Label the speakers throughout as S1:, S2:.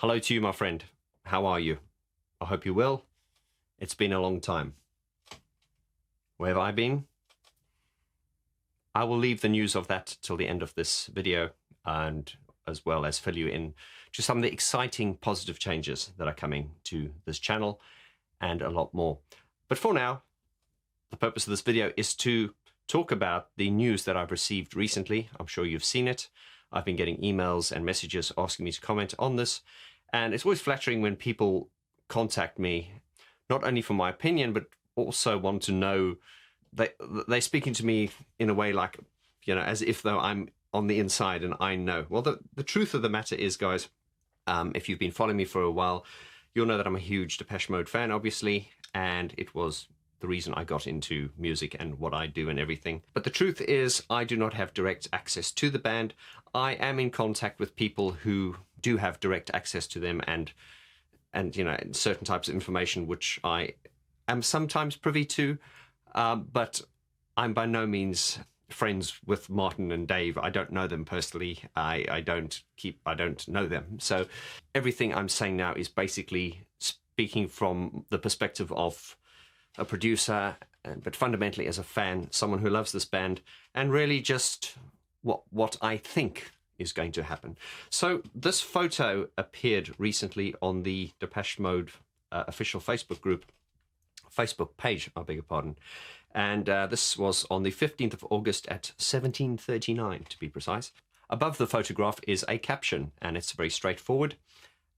S1: Hello to you, my friend. How are you? I hope you're well. It's been a long time. Where have I been? I will leave the news of that till the end of this video, and as well as fill you in to some of the exciting positive changes that are coming to this channel and a lot more. But for now, the purpose of this video is to talk about the news that I've received recently. I'm sure you've seen it. I've been getting emails and messages asking me to comment on this, and it's always flattering when people contact me, not only for my opinion, but also want to know. They're speaking to me in a way like, as if though I'm on the inside and I know. Well, the truth of the matter is, guys, if you've been following me for a while, you'll know that I'm a huge Depeche Mode fan, obviously, and it was the reason I got into music and what I do and everything. But the truth is, I do not have direct access to the band. I am in contact with people who do have direct access to them and certain types of information which I am sometimes privy to. But I'm by no means friends with Martin and Dave. I don't know them personally. I don't know them. So everything I'm saying now is basically speaking from the perspective of a producer, but fundamentally as a fan, someone who loves this band, and really just what I think is going to happen. So this photo appeared recently on the Depeche Mode official Facebook page, I beg your pardon. And this was on the 15th of August at 17:39, to be precise. Above the photograph is a caption, and it's very straightforward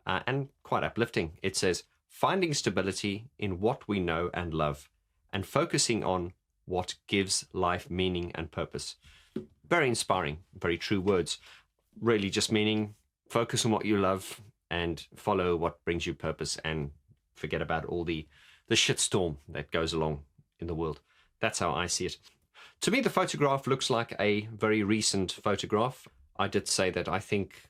S1: and quite uplifting. It says, "Finding stability in what we know and love, and focusing on what gives life meaning and purpose." Very inspiring, very true words. Really just meaning focus on what you love and follow what brings you purpose, and forget about all the shitstorm that goes along in the world. That's how I see it. To me, the photograph looks like a very recent photograph. I did say that I think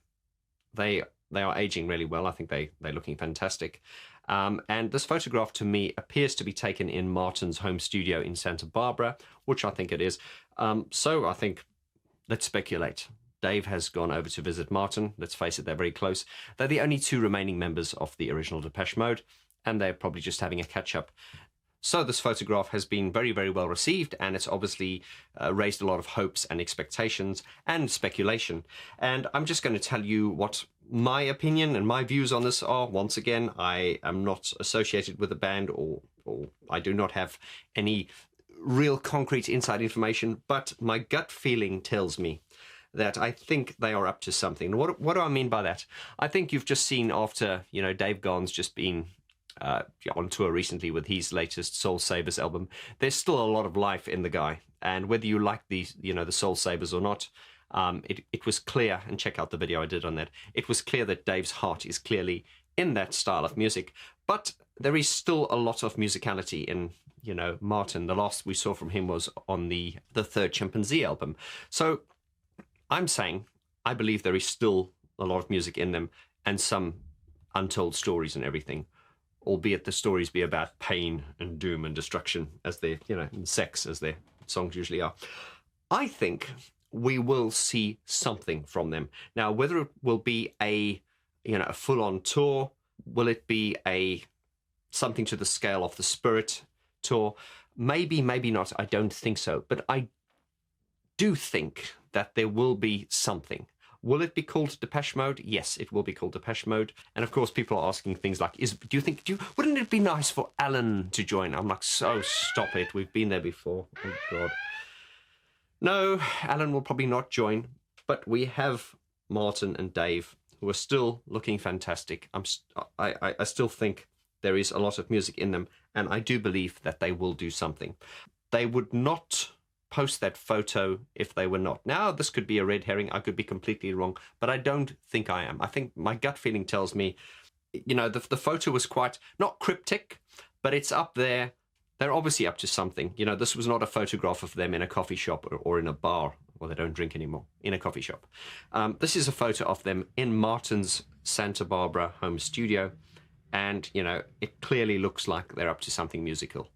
S1: they are aging really well. I think they're looking fantastic. And this photograph to me appears to be taken in Martin's home studio in Santa Barbara, which I think it is. So I think, let's speculate. Dave has gone over to visit Martin. Let's face it, they're very close. They're the only two remaining members of the original Depeche Mode, and they're probably just having a catch-up. So this photograph has been very, very well received, and it's obviously raised a lot of hopes and expectations and speculation. And I'm just going to tell you what my opinion and my views on this are. Once again, I am not associated with the band, or I do not have any real concrete inside information, but my gut feeling tells me that I think they are up to something. What do I mean by that? I think you've just seen after, Dave Gahan's just been on tour recently with his latest Soul Savers album. There's still a lot of life in the guy, and whether you like the Soul Savers or not, it was clear, and check out the video I did on that. It was clear that Dave's heart is clearly in that style of music, but there is still a lot of musicality in Martin. The last we saw from him was on the third Chimpanzee album. So I'm saying I believe there is still a lot of music in them and some untold stories and everything, albeit the stories be about pain and doom and destruction, as they, and sex, as their songs usually are. I think we will see something from them. Now, whether it will be a full-on tour, will it be something to the scale of the Spirit tour? Maybe, maybe not. I don't think so. But I do think that there will be something. Will it be called Depeche Mode? Yes, it will be called Depeche Mode. And of course, people are asking things like, wouldn't it be nice for Alan to join? I'm like, so stop it. We've been there before. Oh, God. No, Alan will probably not join. But we have Martin and Dave, who are still looking fantastic. I still think there is a lot of music in them. And I do believe that they will do something. They would not post that photo if they were not. Now, this could be a red herring. I could be completely wrong, but I don't think I am. I think my gut feeling tells me, the photo was quite, not cryptic, but it's up there. They're obviously up to something. This was not a photograph of them in a coffee shop or in a bar. Well, they don't drink anymore, in a coffee shop. This is a photo of them in Martin's Santa Barbara home studio. And, it clearly looks like they're up to something musical.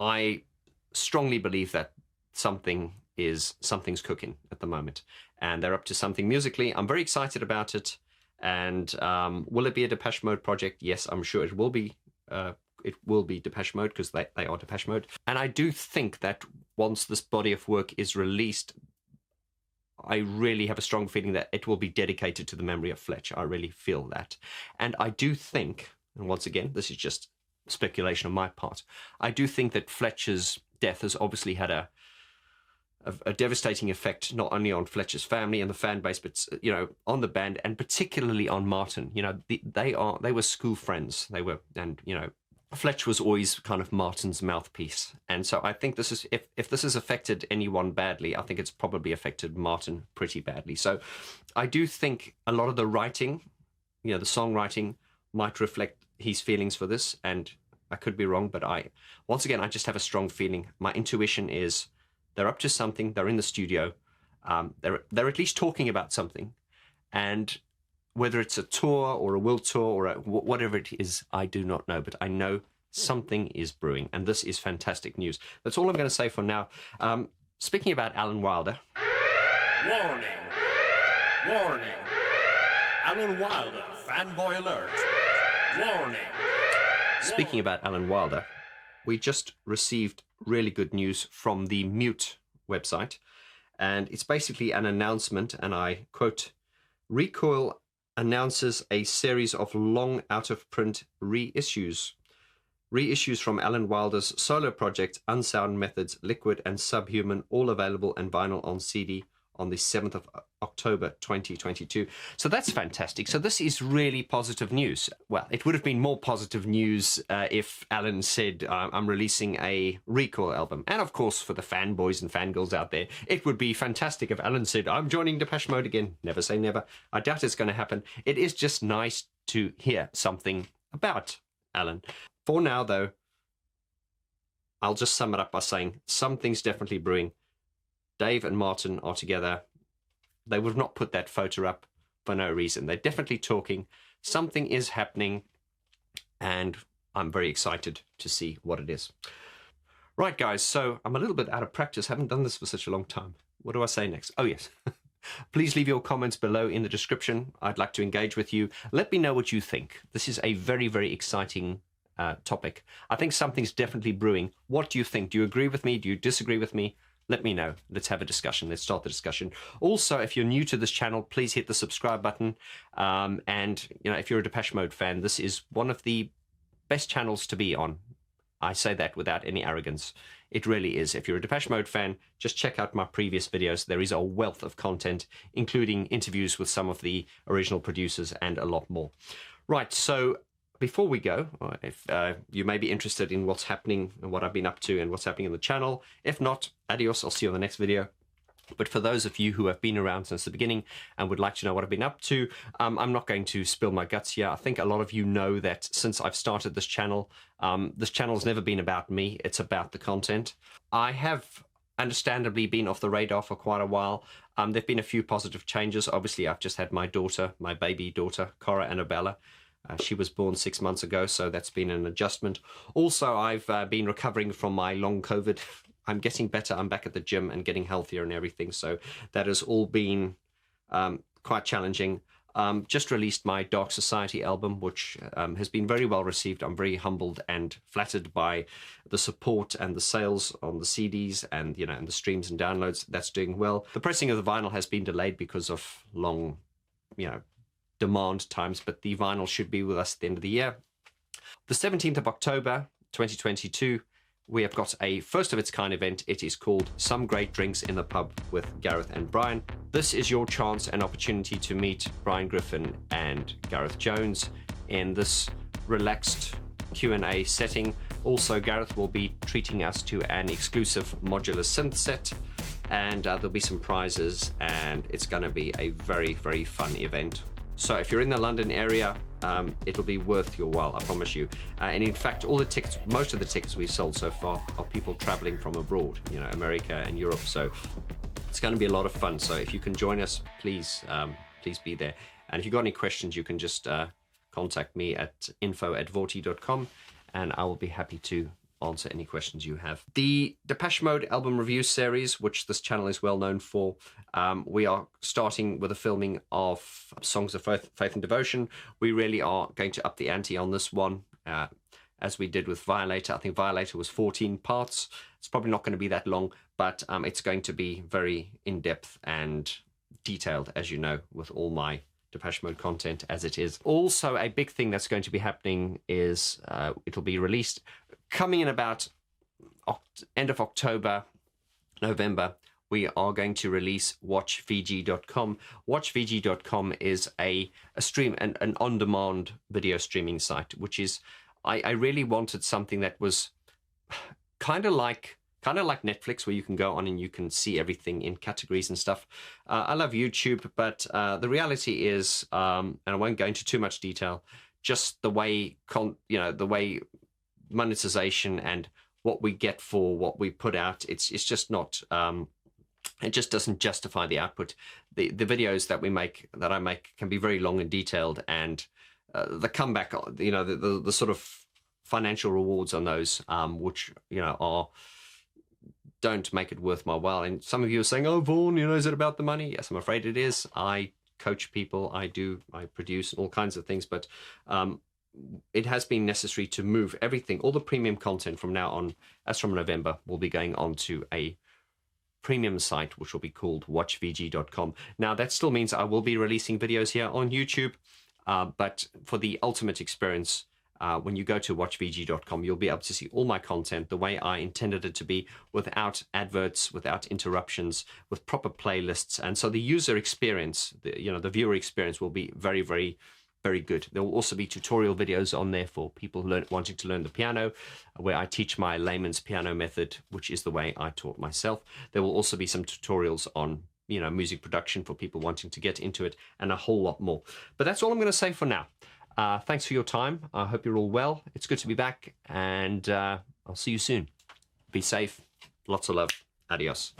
S1: I strongly believe that something's cooking at the moment, and they're up to something musically. I'm very excited about it, And will it be a Depeche Mode project? Yes, I'm sure it will be. It will be Depeche Mode because they are Depeche Mode. And I do think that once this body of work is released, I really have a strong feeling that it will be dedicated to the memory of Fletch. I really feel that. And I do think, and once again, this is just speculation on my part, I do think that Fletcher's death has obviously had a devastating effect not only on Fletcher's family and the fan base, but on the band, and particularly on Martin. They were school friends. Fletch was always kind of Martin's mouthpiece. And so I think this is, if this has affected anyone badly, I think it's probably affected Martin pretty badly. So I do think a lot of the writing, the songwriting might reflect his feelings for this. And I could be wrong, but once again, I just have a strong feeling. My intuition is they're up to something. They're in the studio. They're at least talking about something. And whether it's a tour or a world tour or whatever it is, I do not know. But I know something is brewing, and this is fantastic news. That's all I'm going to say for now. Speaking about Alan Wilder.
S2: Warning! Warning! Alan Wilder, fanboy alert! Warning!
S1: Speaking about Alan Wilder, we just received really good news from the Mute website, and it's basically an announcement, and I quote, "Recoil announces a series of long out-of-print reissues. Reissues from Alan Wilder's solo project, Unsound Methods, Liquid and Subhuman, all available in vinyl on CD on the 7th of October 2022. So that's fantastic. So this is really positive news. Well, it would have been more positive news if Alan said, I'm releasing a Recoil album. And of course, for the fanboys and fangirls out there, it would be fantastic if Alan said, I'm joining Depeche Mode again. Never say never. I doubt it's going to happen. It is just nice to hear something about Alan. For now, though, I'll just sum it up by saying something's definitely brewing. Dave and Martin are together. They would have not put that photo up for no reason. They're definitely talking. Something is happening, and I'm very excited to see what it is. Right, guys, so I'm a little bit out of practice. Haven't done this for such a long time. What do I say next? Oh, yes. Please leave your comments below in the description. I'd like to engage with you. Let me know what you think. This is a very, very exciting topic. I think something's definitely brewing. What do you think? Do you agree with me? Do you disagree with me? Let me know. Let's have a discussion. Let's start the discussion. Also, if you're new to this channel, please hit the subscribe button. And if you're a Depeche Mode fan, this is one of the best channels to be on. I say that without any arrogance. It really is. If you're a Depeche Mode fan, just check out my previous videos. There is a wealth of content, including interviews with some of the original producers and a lot more. Right, so before we go, if you may be interested in what's happening and what I've been up to and what's happening on the channel. If not, adios, I'll see you on the next video. But for those of you who have been around since the beginning and would like to know what I've been up to, I'm not going to spill my guts here. I think a lot of you know that since I've started this channel's never been about me. It's about the content. I have understandably been off the radar for quite a while. There've been a few positive changes. Obviously, I've just had my daughter, my baby daughter, Cora Annabella. She was born 6 months ago, so that's been an adjustment. Also, I've been recovering from my long COVID. I'm getting better. I'm back at the gym and getting healthier and everything. So that has all been quite challenging. Just released my Dark Society album, which has been very well received. I'm very humbled and flattered by the support and the sales on the CDs and, and the streams and downloads. That's doing well. The pressing of the vinyl has been delayed because of long, demand times, but the vinyl should be with us at the end of the year. The 17th of October, 2022, we have got a first of its kind event. It is called Some Great Drinks in the Pub with Gareth and Brian. This is your chance and opportunity to meet Brian Griffin and Gareth Jones in this relaxed Q&A setting. Also, Gareth will be treating us to an exclusive modular synth set, and there'll be some prizes, and it's going to be a very, very fun event. So if you're in the London area, it'll be worth your while, I promise you. And in fact, all the tickets, most of the tickets we've sold so far are people traveling from abroad, America and Europe. So it's going to be a lot of fun. So if you can join us, please be there. And if you've got any questions, you can just contact me at info@vorti.com, and I will be happy to answer any questions you have. The Depeche Mode album review series, which this channel is well known for, we are starting with the filming of Songs of Faith and Devotion. We really are going to up the ante on this one, as we did with Violator. I think Violator was 14 parts. It's probably not going to be that long, but it's going to be very in-depth and detailed, as you know, with all my Depeche Mode content as it is. Also, a big thing that's going to be happening is it'll be released coming in about end of October, November. We are going to release watchvg.com. Watchvg.com is a stream, an on-demand video streaming site, which is, I really wanted something that was kind of like Netflix, where you can go on and you can see everything in categories and stuff. I love YouTube, but the reality is, and I won't go into too much detail, just the way the way monetization and what we get for what we put out, it's just not. It just doesn't justify the output. The videos that I make can be very long and detailed, and the comeback, the sort of financial rewards on those, which don't make it worth my while. And some of you are saying, "Oh, Vaughan, is it about the money?" Yes, I'm afraid it is. I coach people, I produce all kinds of things, but it has been necessary to move everything, all the premium content from now on, as from November, will be going on to a premium site, which will be called watchvg.com. Now, that still means I will be releasing videos here on YouTube, but for the ultimate experience, when you go to watchvg.com, you'll be able to see all my content the way I intended it to be, without adverts, without interruptions, with proper playlists. And so the user experience, the viewer experience, will be very, very, very good. There will also be tutorial videos on there for people wanting to learn the piano, where I teach my layman's piano method, which is the way I taught myself. There will also be some tutorials on music production for people wanting to get into it, and a whole lot more. But that's all I'm going to say for now. Thanks for your time. I hope you're all well. It's good to be back, and I'll see you soon. Be safe. Lots of love. Adios.